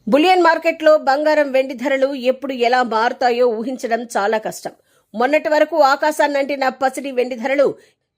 Bullion మార్కెట్లో బంగారం వెండి ధరలు ఎప్పుడు ఎలా మారుతాయో ఊహించడం చాలా కష్టం. మొన్నటి వరకు ఆకాశాన్నంటిన పసిడి వెండి ధరలు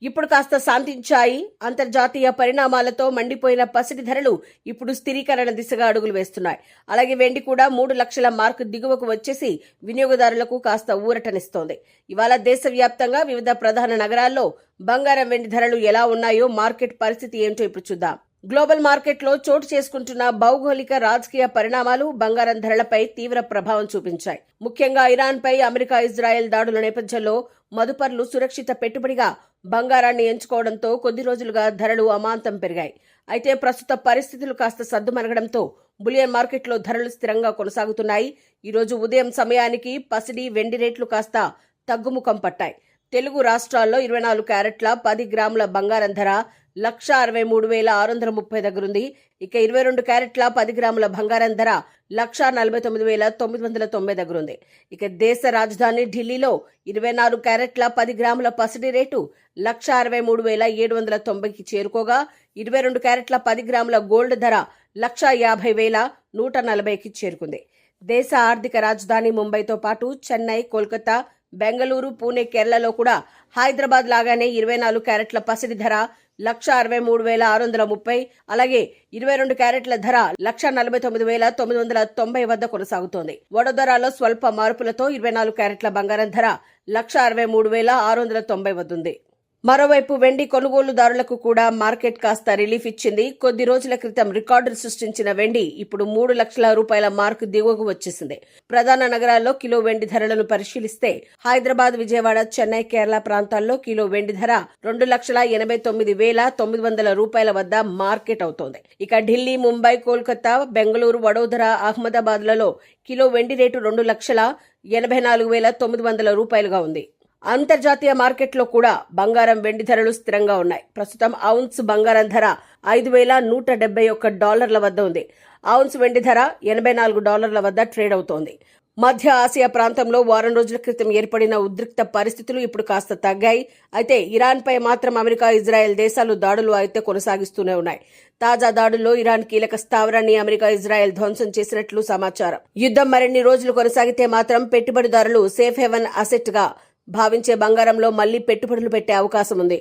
ఇప్పుడు కాస్త శాంతించాయి. అంతర్జాతీయ పరిణామాలతో మండిపోయిన పసిడి ధరలు ఇప్పుడు స్థిరీకరణ దిశగా అడుగులు వేస్తున్నాయి. అలాగే వెండి కూడా 3 లక్షల మార్కు దిగువకు వచ్చేసి వినియోగదారులకు కాస్త ఊరటనిస్తోంది. ఇవాళ దేశవ్యాప్తంగా వివిధ ప్రధాన నగరాల్లో బంగారం వెండి ధరలు ఎలా ఉన్నాయో, మార్కెట్ పరిస్థితి ఏంటో ఇప్పుడు చూద్దాం. గ్లోబల్ మార్కెట్లో చోటు చేసుకుంటున్న భౌగోళిక రాజకీయ పరిణామాలు బంగారం ధరలపై తీవ్ర ప్రభావం చూపించాయి. ముఖ్యంగా ఇరాన్పై అమెరికా, ఇజ్రాయెల్ దాడుల నేపథ్యంలో మదుపర్లు సురక్షిత పెట్టుబడిగా బంగారాన్ని ఎంచుకోవడంతో కొద్ది రోజులుగా ధరలు అమాంతం పెరిగాయి. అయితే ప్రస్తుత పరిస్థితులు కాస్త సద్దుమణగడంతో బులియన్ మార్కెట్లో ధరలు స్థిరంగా కొనసాగుతున్నాయి. ఈరోజు ఉదయం సమయానికి పసిడి, వెండి రేట్లు కాస్త తగ్గుముఖం పట్టాయి. తెలుగు రాష్ట్రాల్లో 24 క్యారెట్ల 10 గ్రాముల బంగారం ధర 1,63,630 దగ్గరుంది. ఇక 22 క్యారెట్ల 10 గ్రాముల బంగారం ధర 1,49,990 దగ్గరుంది. ఇక దేశ రాజధాని ఢిల్లీలో 24 క్యారెట్ల 10 గ్రాముల పసిడి రేటు 1,63,790కి చేరుకోగా, 22 క్యారెట్ల 10 గ్రాముల గోల్డ్ ధర 1,50,140కి చేరుకుంది. దేశ ఆర్థిక రాజధాని ముంబైతో పాటు చెన్నై, కోల్కతా, బెంగళూరు, పూణె, కేరళలో కూడా హైదరాబాద్ లాగానే 24 క్యారెట్ల పసిడి ధర 1,63,630, అలాగే 22 క్యారెట్ల ధర 1,49,990 వద్ద కొనసాగుతోంది. వడోదరాలో స్వల్ప మార్పులతో 24 క్యారెట్ల బంగారం ధర 1,63,690 వద్దుంది. మరోవైపు వెండి కొనుగోలుదారులకు కూడా మార్కెట్ కాస్త రిలీఫ్ ఇచ్చింది. కొద్ది రోజుల క్రితం రికార్డులు సృష్టించిన వెండి ఇప్పుడు 3 లక్షల రూపాయల మార్కు దిగువకు వచ్చేసింది. ప్రధాన నగరాల్లో కిలో వెండి ధరలను పరిశీలిస్తే హైదరాబాద్, విజయవాడ, చెన్నై, కేరళ ప్రాంతాల్లో కిలో వెండి ధర 2,89,900 రూపాయల వద్ద మార్కెట్ అవుతోంది. ఇక ఢిల్లీ, ముంబై, కోల్కతా, బెంగళూరు, వడోదర, అహ్మదాబాద్లలో కిలో వెండి రేటు 2,84,900 రూపాయలుగా ఉంది. అంతర్జాతీయ మార్కెట్లో కూడా బంగారం, వెండి ధరలు స్థిరంగా ఉన్నాయి. ప్రస్తుతం ఔన్స్ బంగారం ధర $5,171 వద్ద ఉంది. ఔన్స్ వెండి ధర $84 వద్ద ట్రేడ్ అవుతోంది. మధ్య ఆసియా ప్రాంతంలో వారం రోజుల క్రితం ఏర్పడిన ఉద్రిక్త పరిస్థితులు ఇప్పుడు కాస్త తగ్గాయి. అయితే ఇరాన్పై మాత్రం అమెరికా, ఇజ్రాయెల్ దేశాలు దాడులు అయితే కొనసాగిస్తూనే ఉన్నాయి. తాజా దాడుల్లో ఇరాన్ కీలక స్థావరాన్ని అమెరికా, ఇజ్రాయెల్ ధ్వంసం చేసినట్లు సమాచారం. యుద్ధం మరిన్ని రోజులు కొనసాగితే మాత్రం పెట్టుబడిదారులు సేఫ్ హెవెన్ అసెట్ గా భావించే బంగారంలో మళ్లీ పెట్టుబడులు పెట్టే అవకాశం ఉంది.